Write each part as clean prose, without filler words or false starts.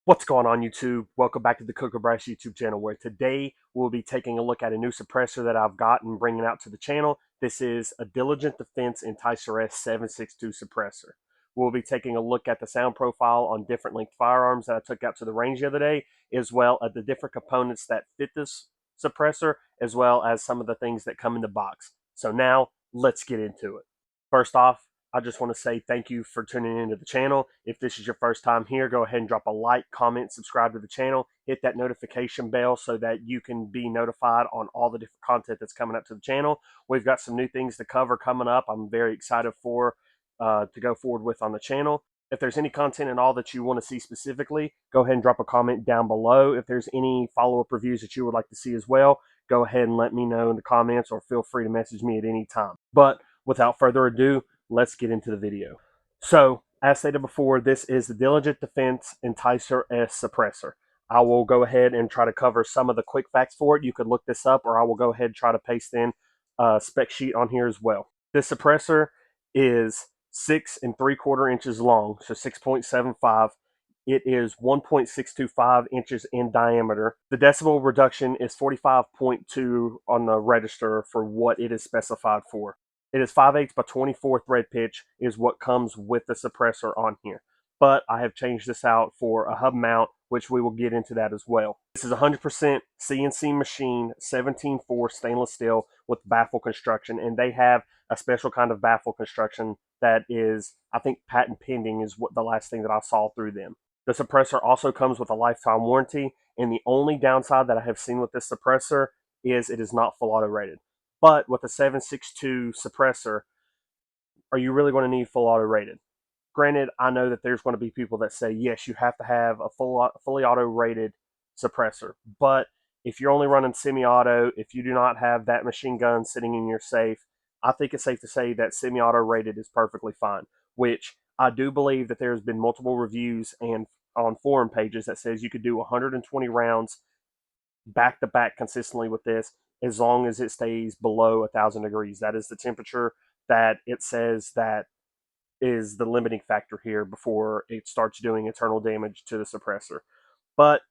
What's going on YouTube? Welcome back to the Cooker Brass YouTube channel, where today we'll be taking a look at a new suppressor that I've got and bringing out to the channel. This is a Diligent Defense Enticer S 762 suppressor. We'll be taking a look at the sound profile on different length firearms that I took out to the range the other day, as well as the different components that fit this suppressor, as well as some of the things that come in the box. So now let's get into it. First off, I just want to say thank you for tuning into the channel. If this is your first time here, go ahead and drop a like, comment, subscribe to the channel, hit that notification bell so that you can be notified on all the different content that's coming up to the channel. We've got some new things to cover coming up. I'm very excited to go forward with on the channel. If there's any content at all that you want to see specifically, go ahead and drop a comment down below. If there's any follow-up reviews that you would like to see as well, go ahead and let me know in the comments, or feel free to message me at any time. But without further ado, let's get into the video. So, as stated before, this is the Diligent Defense Enticer S suppressor. I will go ahead and try to cover some of the quick facts for it. You could look this up, or I will go ahead and try to paste in a spec sheet on here as well. This suppressor is 6 3/4 inches long, so 6.75. It is 1.625 inches in diameter. The decibel reduction is 45.2 on the register for what it is specified for. It is 5/8 by 24 thread pitch is what comes with the suppressor on here. But I have changed this out for a hub mount, which we will get into that as well. This is 100% CNC machine, 17/4 stainless steel with baffle construction, and they have a special kind of baffle construction that is, I think, patent pending is what the last thing that I saw through them. The suppressor also comes with a lifetime warranty, and the only downside that I have seen with this suppressor is it is not full auto rated. But with a 762 suppressor, are you really going to need full auto rated? Granted, I know that there's going to be people that say, yes, you have to have a fully auto rated suppressor. But if you're only running semi-auto, if you do not have that machine gun sitting in your safe, I think it's safe to say that semi-auto rated is perfectly fine, which I do believe that there's been multiple reviews and on forum pages that says you could do 120 rounds back to back consistently with this, as long as it stays below 1,000 degrees. That is the temperature that it says that is the limiting factor here before it starts doing internal damage to the suppressor. But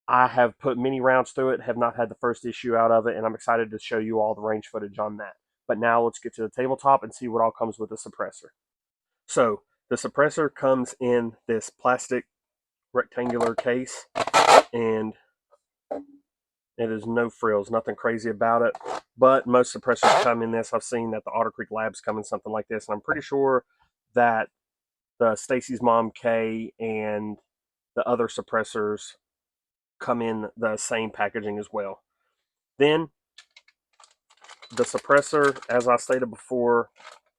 I have put many rounds through it, have not had the first issue out of it, and I'm excited to show you all the range footage on that. But now let's get to the tabletop and see what all comes with the suppressor. So the suppressor comes in this plastic rectangular case, and it is no frills, nothing crazy about it. But most suppressors come in this. I've seen that the Otter Creek Labs come in something like this, and I'm pretty sure that the Stacy's Mom K and the other suppressors come in the same packaging as well. Then the suppressor, as I stated before,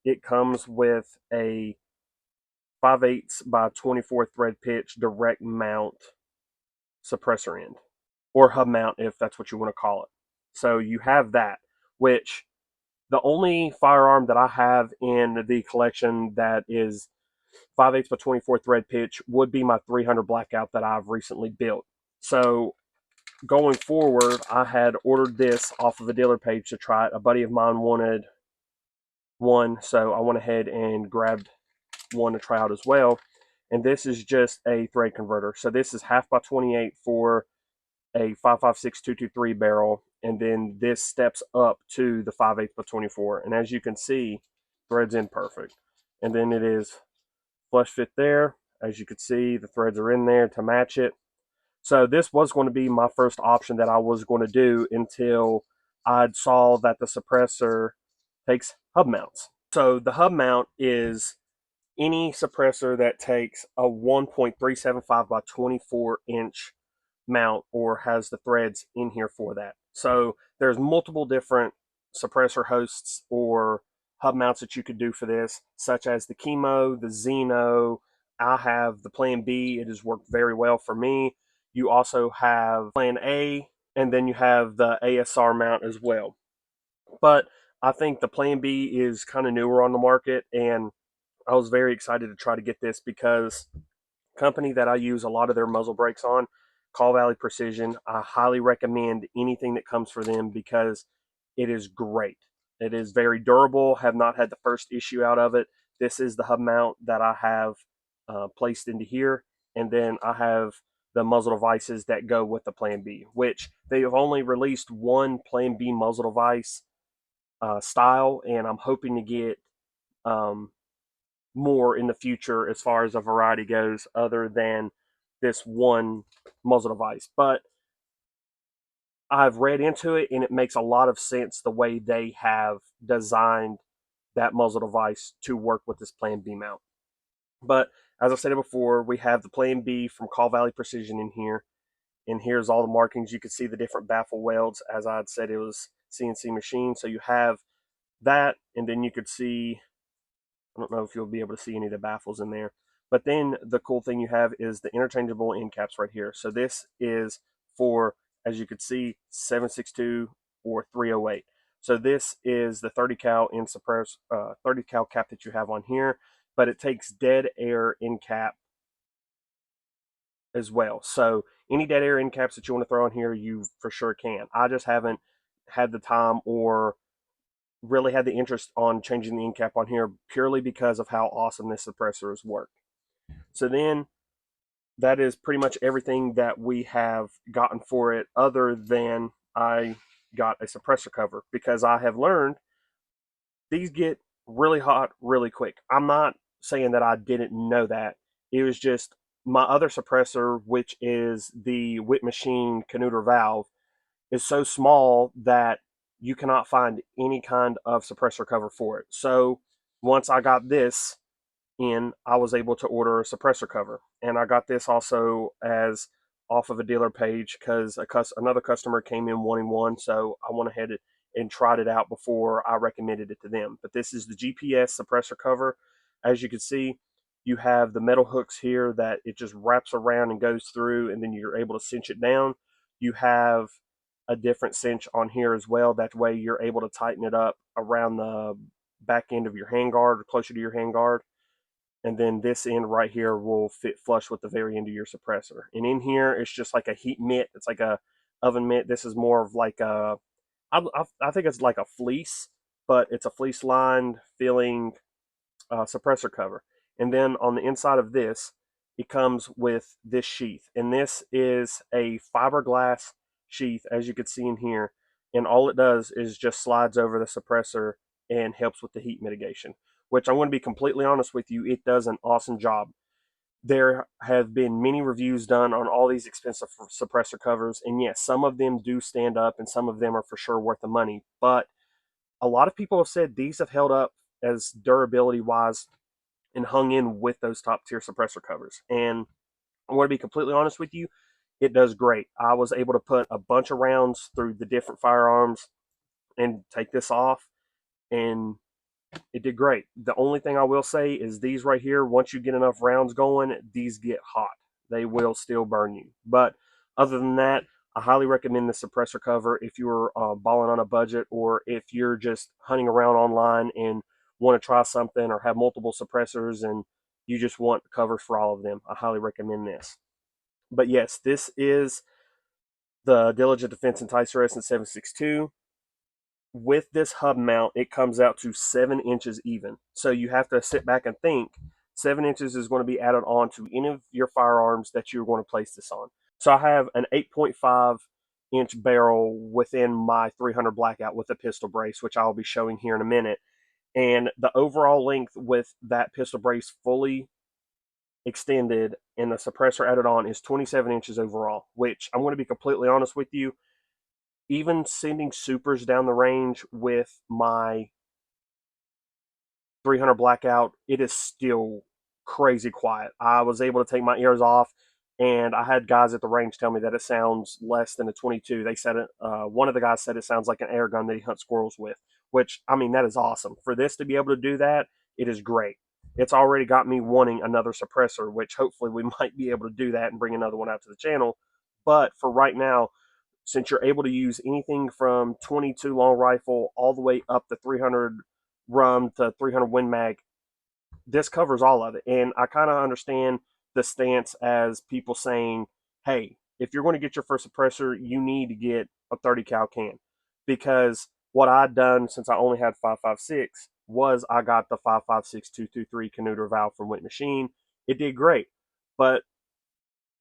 it comes with a 5/8 by 24 thread pitch direct mount suppressor end, or hub mount if that's what you want to call it. So you have that, which the only firearm that I have in the collection that is 5/8 by 24 thread pitch would be my 300 Blackout that I've recently built. So going forward, I had ordered this off of a dealer page to try it. A buddy of mine wanted one, so I went ahead and grabbed one to try out as well. And this is just a thread converter. So this is 1/2 by 28 for a 5.56 223 barrel, and then this steps up to the 5/8 by 24. And as you can see, threads in perfect. And then it is flush fit there. As you can see, the threads are in there to match it. So this was going to be my first option that I was going to do until I saw that the suppressor takes hub mounts. So the hub mount is any suppressor that takes a 1.375 by 24 inch mount or has the threads in here for that. So there's multiple different suppressor hosts or hub mounts that you could do for this, such as the Chemo, the Xeno. I have the Plan B. It has worked very well for me. You also have Plan A, and then you have the ASR mount as well. But I think the Plan B is kind of newer on the market, and I was very excited to try to get this because company that I use a lot of their muzzle brakes on, Call Valley Precision, I highly recommend anything that comes for them because it is great. It is very durable, have not had the first issue out of it. This is the hub mount that I have placed into here, and then I have the muzzle devices that go with the Plan B, which they have only released one Plan B muzzle device style, and I'm hoping to get um, more in the future as far as a variety goes, other than this one muzzle device. But I've read into it, and it makes a lot of sense the way they have designed that muzzle device to work with this Plan B mount. But as I said before, we have the Plan B from Call Valley Precision in here, and here's all the markings. You can see the different baffle welds. As I had said, it was CNC machine, so you have that, and then you could see, I don't know if you'll be able to see any of the baffles in there. But then the cool thing you have is the interchangeable end caps right here. So this is for, as you could see, 7.62 or 308. So this is the 30 cal in suppress 30 cal cap that you have on here, but it takes dead air end cap as well. So any dead air end caps that you want to throw on here, you for sure can. I just haven't had the time or really had the interest on changing the end cap on here purely because of how awesome this suppressor has worked. So then that is pretty much everything that we have gotten for it, other than I got a suppressor cover, because I have learned these get really hot really quick. I'm not saying that I didn't know that. It was just my other suppressor, which is the Whip Machine Canuter valve, is so small that you cannot find any kind of suppressor cover for it. So once I got this in, I was able to order a suppressor cover, and I got this also as off of a dealer page because another customer came in wanting one, so I went ahead and tried it out before I recommended it to them. But this is the GPS suppressor cover. As you can see, you have the metal hooks here that it just wraps around and goes through, and then you're able to cinch it down. You have a different cinch on here as well. That way you're able to tighten it up around the back end of your handguard or closer to your handguard. And then this end right here will fit flush with the very end of your suppressor. And in here, it's just like a heat mitt. It's like a oven mitt. This is more of like I think it's like a fleece, but it's a fleece lined filling suppressor cover. And then on the inside of this, it comes with this sheath. And this is a fiberglass sheath, as you can see in here. And all it does is just slides over the suppressor and helps with the heat mitigation, which I'm going to be completely honest with you, it does an awesome job. There have been many reviews done on all these expensive suppressor covers, and yes, some of them do stand up and some of them are for sure worth the money. But a lot of people have said these have held up as durability wise and hung in with those top tier suppressor covers. And I want to be completely honest with you, it does great. I was able to put a bunch of rounds through the different firearms and take this off, and it did great. The only thing I will say is these right here, once you get enough rounds going, these get hot. They will still burn you. But other than that, I highly recommend the suppressor cover if you're balling on a budget, or if you're just hunting around online and want to try something or have multiple suppressors and you just want covers for all of them. I highly recommend this. But yes, this is the Diligent Defense Enticer S in 7.62. With this hub mount, it comes out to 7 inches even. So you have to sit back and think 7 inches is going to be added on to any of your firearms that you're going to place this on. So I have an 8.5-inch barrel within my 300 Blackout with a pistol brace, which I'll be showing here in a minute. And the overall length with that pistol brace fully extended and the suppressor added on is 27 inches overall, which I'm going to be completely honest with you, even sending supers down the range with my 300 Blackout, it is still crazy quiet. I was able to take my ears off, and I had guys at the range tell me that it sounds less than a 22. They said it. One of the guys said it sounds like an air gun that he hunts squirrels with, which, I mean, that is awesome. For this to be able to do that, it is great. It's already got me wanting another suppressor, which hopefully we might be able to do that and bring another one out to the channel. But for right now, since you're able to use anything from 22 long rifle all the way up to 300 rum to 300 Win Mag, this covers all of it. And I kind of understand the stance as people saying, hey, if you're going to get your first suppressor, you need to get a 30 cal can. Because what I'd done since I only had 5.56 was I got the 5.56 223 Canuter valve from Whip Machine. It did great. But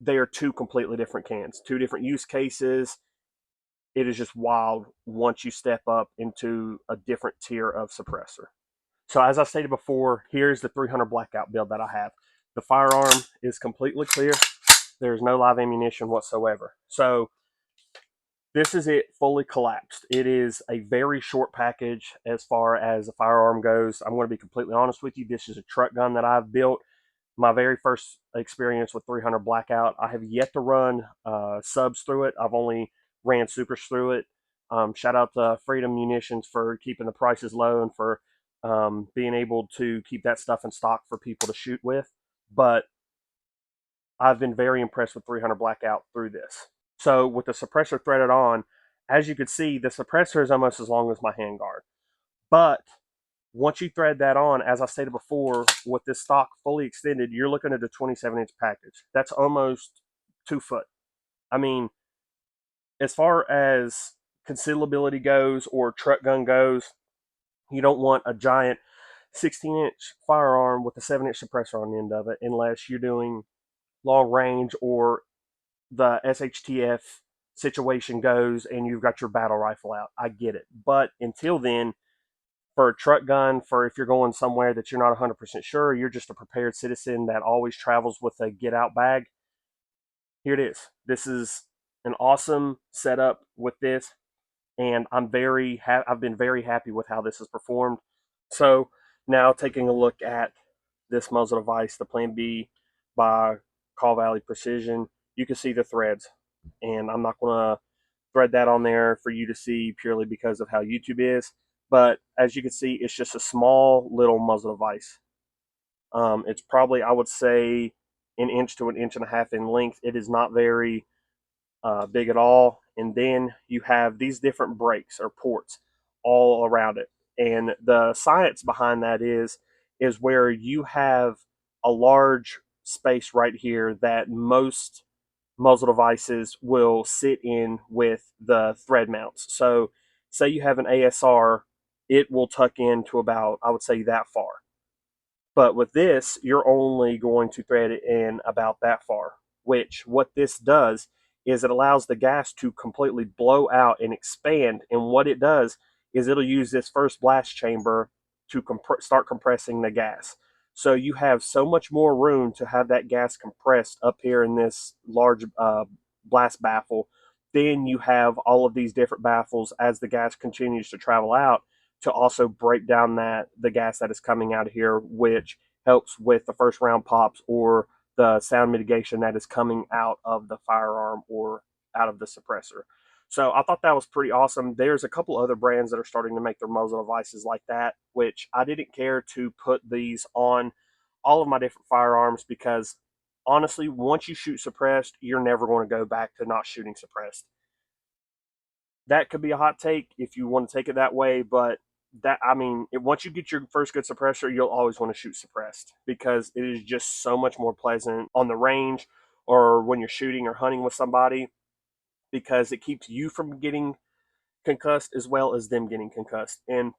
they are two completely different cans, two different use cases. It is just wild once you step up into a different tier of suppressor. So as I stated before, here's the 300 Blackout build that I have. The firearm is completely clear. There's no live ammunition whatsoever. So this is it fully collapsed. It is a very short package as far as the firearm goes. I'm going to be completely honest with you. This is a truck gun that I've built. My very first experience with 300 Blackout. I have yet to run subs through it. I've only ran supers through it. Shout out to Freedom Munitions for keeping the prices low and for being able to keep that stuff in stock for people to shoot with. But I've been very impressed with 300 Blackout through this. So with the suppressor threaded on, as you can see, the suppressor is almost as long as my handguard. But once you thread that on, as I stated before, with this stock fully extended, you're looking at a 27-inch package. That's almost 2 foot. I mean, as far as concealability goes or truck gun goes, you don't want a giant 16-inch firearm with a 7-inch suppressor on the end of it unless you're doing long range or the SHTF situation goes and you've got your battle rifle out. I get it. But until then, for a truck gun, for if you're going somewhere that you're not 100% sure, you're just a prepared citizen that always travels with a get out bag, here it is. This is an awesome setup with this, and I've been very happy with how this has performed. So now taking a look at this muzzle device, the Plan B by Call Valley Precision, you can see the threads, and I'm not going to thread that on there for you to see purely because of how YouTube is. But as you can see, it's just a small little muzzle device. It's probably, I would say, an inch to an inch and a half in length. It is not very big at all. And then you have these different breaks or ports all around it. And the science behind that is where you have a large space right here that most muzzle devices will sit in with the thread mounts. So say you have an ASR, it will tuck in to about, I would say, that far. But with this, you're only going to thread it in about that far, which what this does is it allows the gas to completely blow out and expand. And what it does is it'll use this first blast chamber to start compressing the gas. So you have so much more room to have that gas compressed up here in this large blast baffle. Then you have all of these different baffles as the gas continues to travel out to also break down the gas that is coming out of here, which helps with the first round pops or the sound mitigation that is coming out of the firearm or out of the suppressor. So I thought that was pretty awesome. There's a couple other brands that are starting to make their muzzle devices like that, which I didn't care to put these on all of my different firearms because honestly, once you shoot suppressed, you're never going to go back to not shooting suppressed. That could be a hot take if you want to take it that way, but that, I mean, once you get your first good suppressor, you'll always want to shoot suppressed because it is just so much more pleasant on the range or when you're shooting or hunting with somebody because it keeps you from getting concussed as well as them getting concussed, and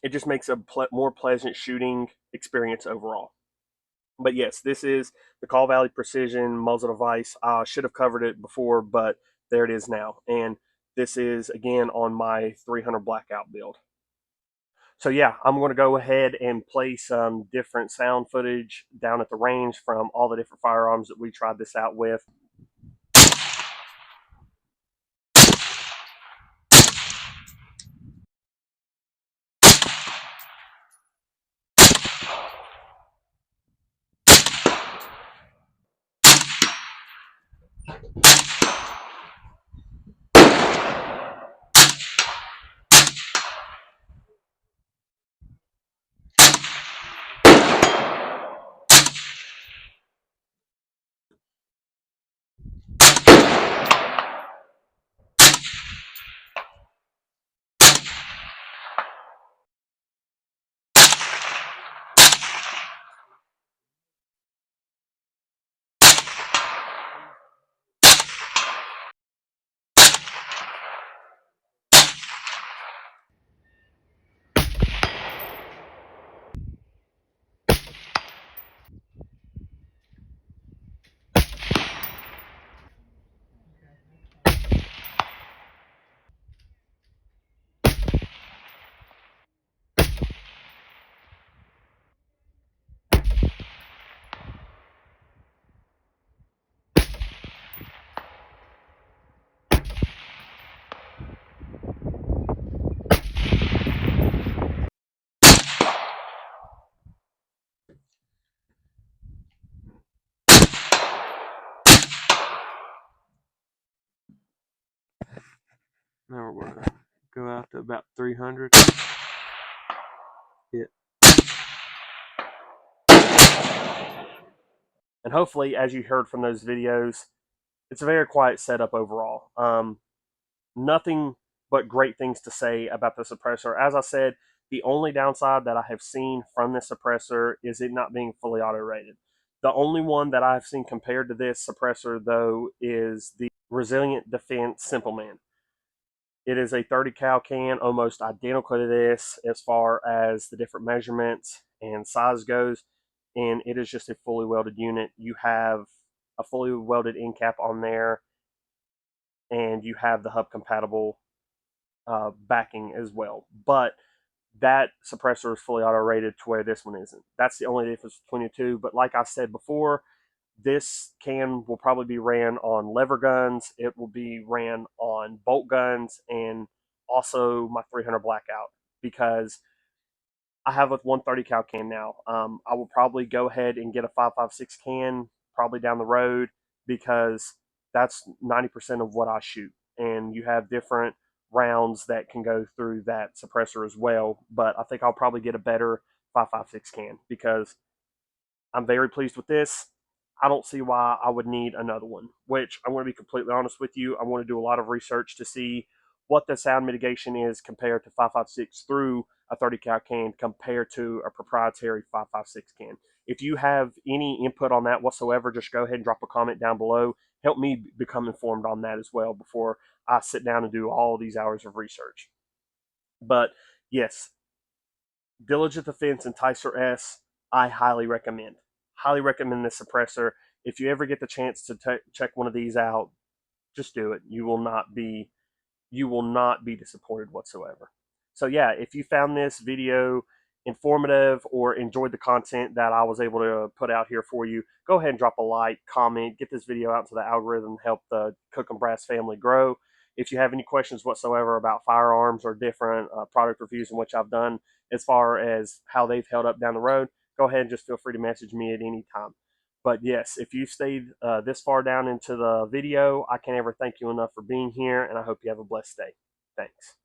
it just makes a more pleasant shooting experience overall. But yes, this is the Call Valley Precision muzzle device. I should have covered it before, but there it is now. And this is, again, on my 300 Blackout build. So yeah, I'm going to go ahead and play some different sound footage down at the range from all the different firearms that we tried this out with. Now we're going to go out to about 300. Hit. And hopefully, as you heard from those videos, it's a very quiet setup overall. Nothing but great things to say about the suppressor. As I said, the only downside that I have seen from this suppressor is it not being fully auto rated. The only one that I've seen compared to this suppressor, though, is the Resilient Defense Simple Man. It is a 30 cal can, almost identical to this as far as the different measurements and size goes, and it is just a fully welded unit. You have a fully welded end cap on there, and you have the hub compatible backing as well. But that suppressor is fully auto rated to where this one isn't. That's the only difference between the two. But like I said before, this can will probably be ran on lever guns. It will be ran on bolt guns and also my 300 Blackout because I have a 130 cal can now. I will probably go ahead and get a 5.56 can probably down the road because that's 90% of what I shoot. And you have different rounds that can go through that suppressor as well. But I think I'll probably get a better 5.56 can because I'm very pleased with this. I don't see why I would need another one, which I'm going to be completely honest with you. I want to do a lot of research to see what the sound mitigation is compared to 5.56 through a 30 cal can compared to a proprietary 5.56 can. If you have any input on that whatsoever, just go ahead and drop a comment down below. Help me become informed on that as well before I sit down and do all these hours of research. But yes, Diligent Defense Enticer S, I highly recommend. Highly recommend this suppressor. If you ever get the chance to check one of these out, just do it. You will not be disappointed whatsoever. So yeah, if you found this video informative or enjoyed the content that I was able to put out here for you, go ahead and drop a like, comment, get this video out to the algorithm, help the Cook and Brass family grow. If you have any questions whatsoever about firearms or different product reviews in which I've done as far as how they've held up down the road, go ahead and just feel free to message me at any time. But yes, if you stayed this far down into the video, I can't ever thank you enough for being here, and I hope you have a blessed day. Thanks.